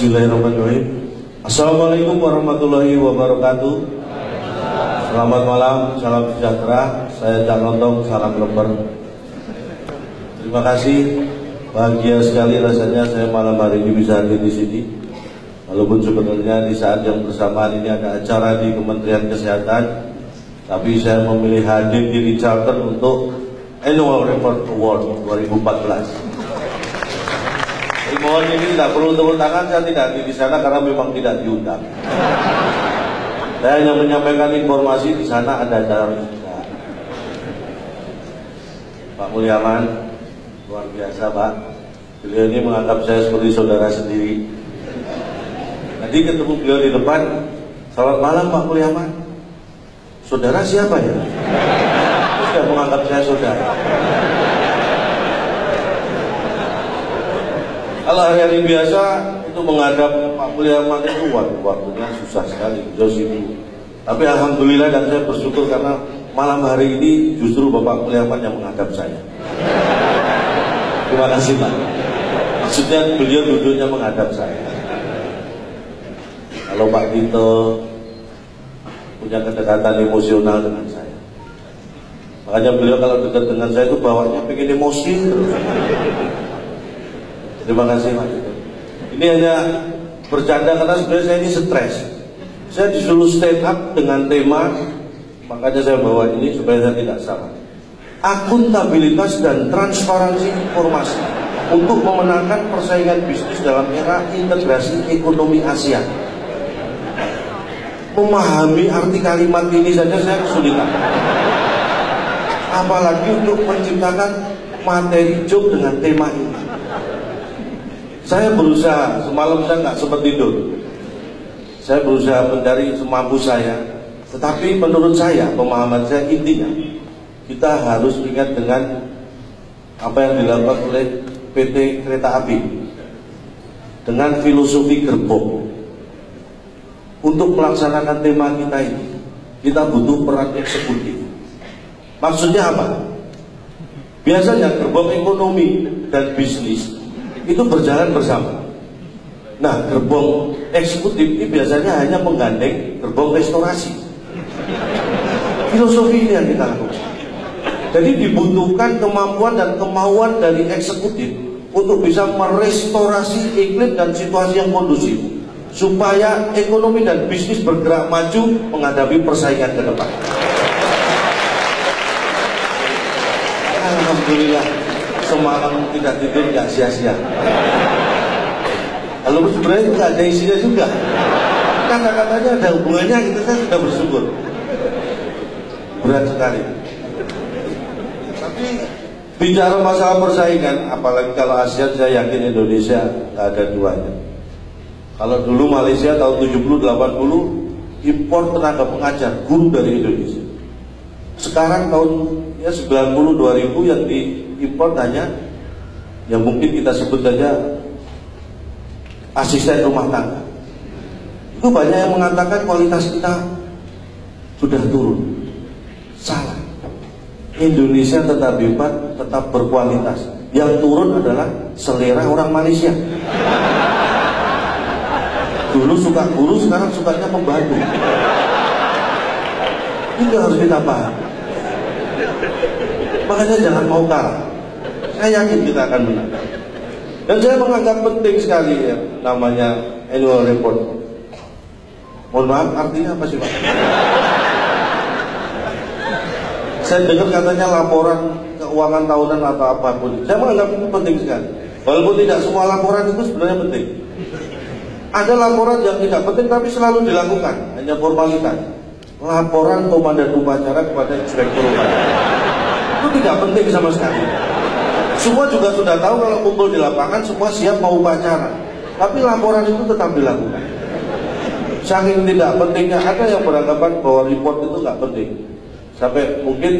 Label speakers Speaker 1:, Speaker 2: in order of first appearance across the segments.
Speaker 1: Bismillahirrahmanirrahim. Assalamualaikum warahmatullahi wabarakatuh. Selamat malam, salam sejahtera. Saya Cak Lontong, salam lembar. Terima kasih, bahagia sekali rasanya saya malam hari ini bisa hadir di sini. Walaupun sebenarnya di saat yang bersamaan ini ada acara di Kementerian Kesehatan, tapi saya memilih hadir di Charlton untuk Annual Report Award 2014. Mohon ini tidak perlu tepuk tangan, saya tidak hadir di sana karena memang tidak diundang. Saya hanya menyampaikan informasi di sana ada acara juga. Pak Mulyaman, luar biasa Pak. Beliau ini menganggap saya seperti saudara sendiri. Tadi ketemu beliau di depan, selamat malam Pak Mulyaman. Saudara siapa ya? Terus sudah menganggap saya saudara. Kalau hari-hari biasa itu menghadap Pak Mulyaman itu waktunya susah sekali, jauh sibuk. Tapi alhamdulillah dan saya bersyukur karena malam hari ini justru Bapak Mulyaman yang menghadap saya. Terima kasih Pak. Maksudnya beliau duduknya menghadap saya. Kalau Pak Tito punya kedekatan emosional dengan saya, makanya beliau kalau dekat dengan saya itu bawanya pengen emosi terus. Terima kasih Pak. Ini hanya bercanda karena sebenarnya saya ini stres. Saya disuruh stand up dengan tema, makanya saya bawa ini supaya saya tidak salah. Akuntabilitas dan transparansi informasi untuk memenangkan persaingan bisnis dalam era integrasi ekonomi ASEAN. Memahami arti kalimat ini saja saya kesulitan. Apalagi untuk menciptakan materi joke dengan tema ini. Saya berusaha, semalam saya nggak sempat tidur. Saya berusaha mencari semampu saya. Tetapi menurut saya, pemahaman saya intinya, kita harus ingat dengan apa yang dilakukan oleh PT Kereta Api. Dengan filosofi gerbong. Untuk melaksanakan tema kita ini, kita butuh peran eksekutif. Maksudnya apa? Biasanya gerbong ekonomi dan bisnis itu berjalan bersama. Nah, gerbong eksekutif ini biasanya hanya menggandeng gerbong restorasi. Filosofi ini yang kita lakukan. Jadi dibutuhkan kemampuan dan kemauan dari eksekutif untuk bisa merestorasi iklim dan situasi yang kondusif supaya ekonomi dan bisnis bergerak maju menghadapi persaingan ke depan. Alhamdulillah, semalam tidak tidur nggak sia-sia. Kalau sebenarnya nggak ada isinya juga. Kata-katanya ada hubungannya, kita saya sudah bersyukur. Berat sekali. Tapi bicara masalah persaingan, apalagi kalau ASEAN, saya yakin Indonesia nggak ada duanya. Kalau dulu Malaysia tahun 70-80 impor tenaga pengajar guru dari Indonesia. Sekarang tahun 90-2000 yang diimpor hanya yang mungkin kita sebut saja asisten rumah tangga. Itu banyak yang mengatakan kualitas kita sudah turun. Salah. Indonesia tetap hebat, tetap berkualitas. Yang turun adalah selera orang Malaysia. Dulu suka guru, sekarang sukanya pembantu. Itu harus kita paham. Makanya jangan mau kalah. Saya yakin kita akan menang. Dan saya menganggap penting sekali ya, namanya annual report. Mohon maaf, artinya apa sih Pak? Saya dengar katanya laporan keuangan tahunan atau apapun. Saya menganggap itu penting sekali. Walaupun tidak semua laporan itu sebenarnya penting. Ada laporan yang tidak penting tapi selalu dilakukan, hanya formalitas. Laporan komandan upacara kepada inspektur upacara. Itu tidak penting sama sekali. Semua juga sudah tahu kalau kumpul di lapangan semua siap mau upacara. Tapi laporan itu tetap dilakukan. Saking tidak pentingnya, ada yang beranggapan bahwa report itu nggak penting. Sampai mungkin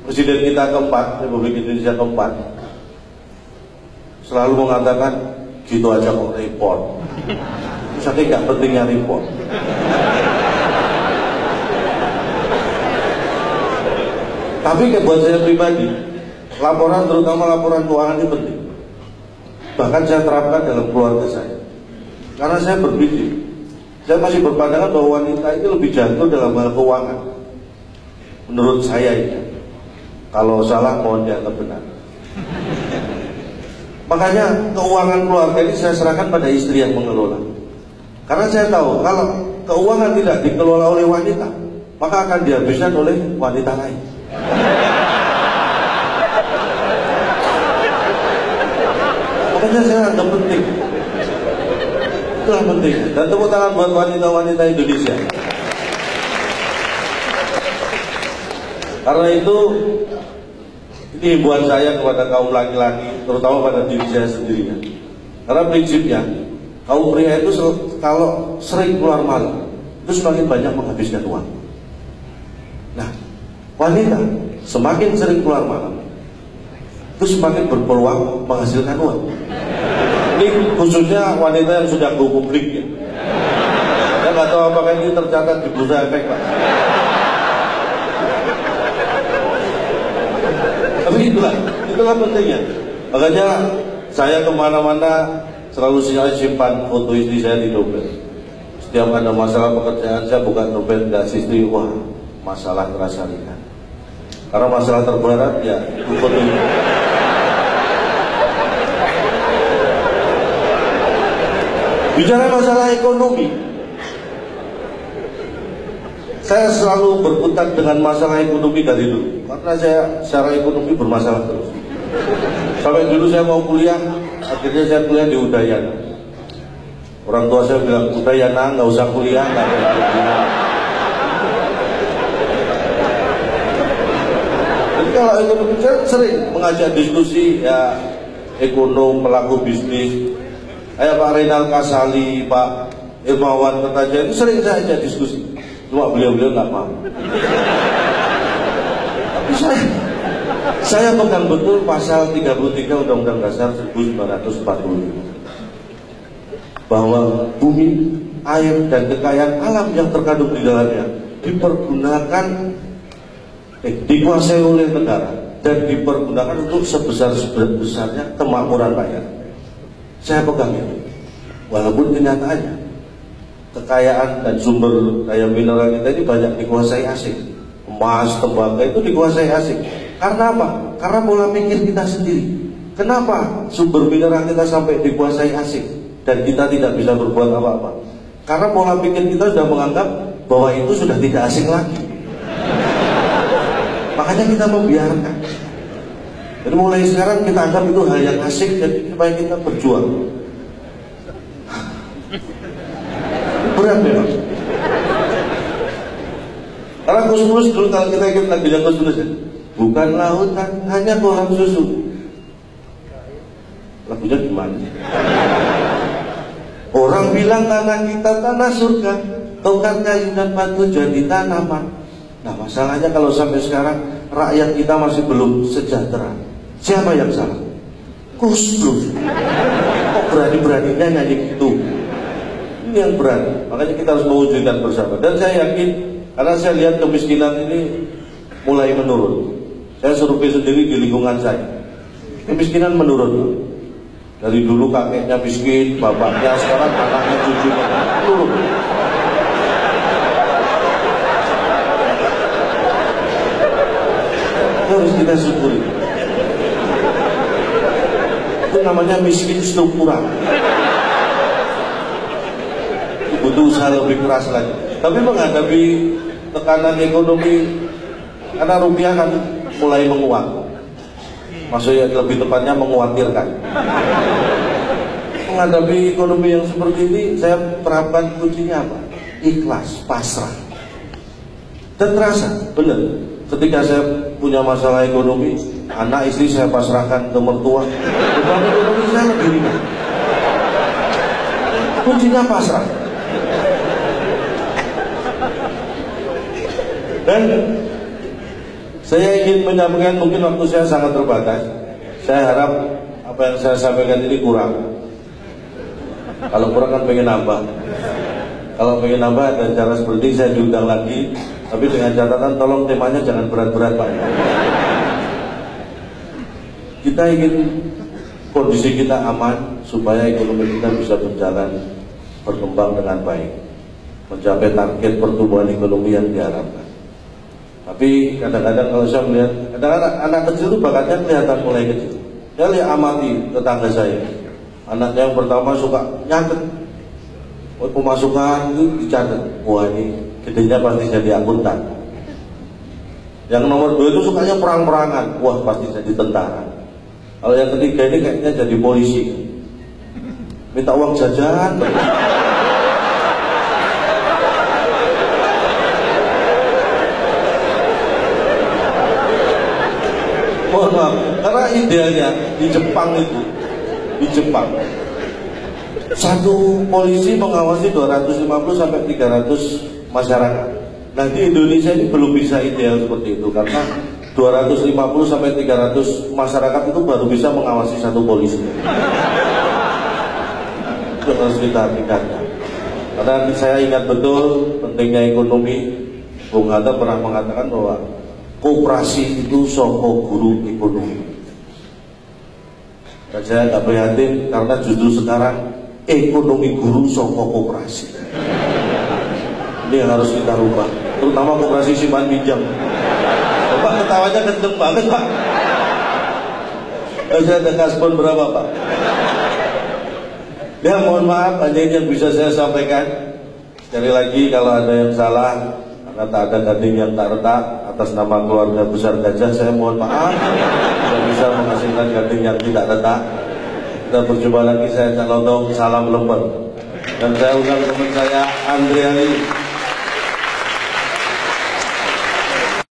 Speaker 1: Presiden kita keempat, Republik Indonesia keempat, selalu mengatakan gitu aja kok report. Saking nggak pentingnya report. Tapi buat saya pribadi, laporan, terutama laporan keuangan ini penting. Bahkan saya terapkan dalam keluarga saya. Karena saya berpikir, saya masih berpandangan bahwa wanita itu lebih jago dalam hal keuangan. Menurut saya ini, kalau salah mohon dianggap benar. Makanya keuangan keluarga ini saya serahkan pada istri yang mengelola. Karena saya tahu kalau keuangan tidak dikelola oleh wanita, maka akan dihabiskan oleh wanita lain. Makanya saya anggap penting. Itulah penting. Dan tepuk tangan buat wanita-wanita Indonesia. Karena itu, ini himbauan saya kepada kaum laki-laki, terutama pada diri saya sendiri. Karena prinsipnya, kaum pria itu kalau sering keluar malam, itu semakin banyak menghabiskan uang. Nah, wanita semakin sering keluar malam, itu semakin berpeluang menghasilkan uang. Ini khususnya wanita yang sudah go publik ya. Saya nggak tahu apakah ini tercatat di Bursa Efek, Pak. Tapi itulah pentingnya. Makanya saya kemana-mana selalu saya simpan foto istri saya di dompet. Setiap ada masalah pekerjaan saya buka dompet dan istri, wah masalah terasa ringan. Karena masalah terberat ya foto ini. Bicara masalah ekonomi, saya selalu berkutat dengan masalah ekonomi dari dulu. Karena saya secara ekonomi bermasalah terus. Sampai dulu saya mau kuliah, akhirnya saya kuliah di Udayana. Orang tua saya bilang, Udayana nggak usah kuliah, nggak ada kuliah. Jadi kalau ekonomi saya sering mengajak diskusi ya ekonom, pelaku bisnis. Kayak Pak Renal Kasali, Pak Irmawan Kertaja itu sering saya ajak diskusi. Cuma beliau-beliau nggak mau. Tapi saya pegang betul pasal 33 Undang-Undang Dasar 1945 bahwa bumi, air, dan kekayaan alam yang terkandung di dalamnya dipergunakan, dikuasai oleh negara dan dipergunakan untuk sebesar-besarnya kemakmuran rakyat. Saya pegang itu, walaupun kenyataannya kekayaan dan sumber daya mineral kita ini banyak dikuasai asing. Emas, tembaga itu dikuasai asing. Karena apa? Karena pola pikir kita sendiri. Kenapa sumber mineral kita sampai dikuasai asing dan kita tidak bisa berbuat apa-apa? Karena pola pikir kita sudah menganggap bahwa itu sudah tidak asing lagi. Makanya kita membiarkan. Jadi mulai sekarang kita anggap itu hal yang asik, jadi supaya kita berjuang. Berat memang. Karena Gus dulu kalau kita ikut lagunya Gus ya, bukan lautan, hanya kolam susu. Lagunya gimana? Orang bilang tanah kita tanah surga, tongkat kayu dan batu jadi tanaman. Nah masalahnya kalau sampai sekarang rakyat kita masih belum sejahtera. Siapa yang salah? Gus Dur. Kok berani-beraninya nyanyi gitu? Ini yang berani. Makanya kita harus mewujudkan bersama. Dan saya yakin, karena saya lihat kemiskinan ini mulai menurun. Saya survei sendiri di lingkungan saya. Kemiskinan menurun. Dari dulu kakeknya miskin, bapaknya, sekarang anaknya, cucunya menurun. Harus kita syukuri. Itu namanya miskin struktural. Butuh usaha lebih keras lagi. Tapi menghadapi tekanan ekonomi, karena rupiah kan mulai menguat. Maksudnya lebih tepatnya mengkhawatirkan. Menghadapi ekonomi yang seperti ini, saya terapkan kuncinya apa? Ikhlas, pasrah. Dan terasa, benar. Ketika saya punya masalah ekonomi, anak istri saya pasrahkan ke mertua, beban ekonomi saya lebih ringan. Kuncinya pasrah. Dan saya ingin menyampaikan, mungkin waktu saya sangat terbatas. Saya harap apa yang saya sampaikan ini kurang. Kalau kurang kan pengen nambah. Kalau pengen nambah ada cara seperti saya diundang lagi. Tapi dengan catatan tolong temanya jangan berat-berat Pak. Kita ingin kondisi kita aman supaya ekonomi kita bisa berjalan berkembang dengan baik, mencapai target pertumbuhan ekonomi yang diharapkan. Tapi kadang-kadang kalau saya melihat, kadang-kadang anak kecil itu bakatnya kelihatan mulai kecil. Saya lihat amati tetangga saya, anaknya yang pertama suka nyatet, pemasukan itu dicatat, wah ini gedenya pasti jadi akuntan. Yang nomor 2 itu sukanya perang-perangan, wah pasti jadi tentara. Kalau yang ketiga ini kayaknya jadi polisi, minta uang jajan. Mohon maaf, karena idealnya di Jepang itu, satu polisi mengawasi 250 sampai 300 masyarakat. Nah di Indonesia ini belum bisa ideal seperti itu, karena 250 sampai 300 masyarakat itu baru bisa mengawasi satu polisi. Itu harus kita tingkatkan. Karena saya ingat betul pentingnya ekonomi. Bung Hatta pernah mengatakan bahwa koperasi itu soko guru ekonomi. Dan saya nggak prihatin karena justru sekarang ekonomi guru soko koperasi. Ini yang harus kita rubah, terutama koperasi simpan pinjam. Bapak ketawanya kenceng banget Pak. Saya ada kaspon berapa Pak? Ya mohon maaf, hanya ini yang bisa saya sampaikan. Sekali lagi kalau ada yang salah, karena tak ada gading yang tak retak, atas nama keluarga besar Gajah saya mohon maaf tidak bisa menghasilkan gading yang tidak retak. Kita berjumpa lagi, saya Cak Lontong, salam lemper. Dan saya undang teman saya Andriani.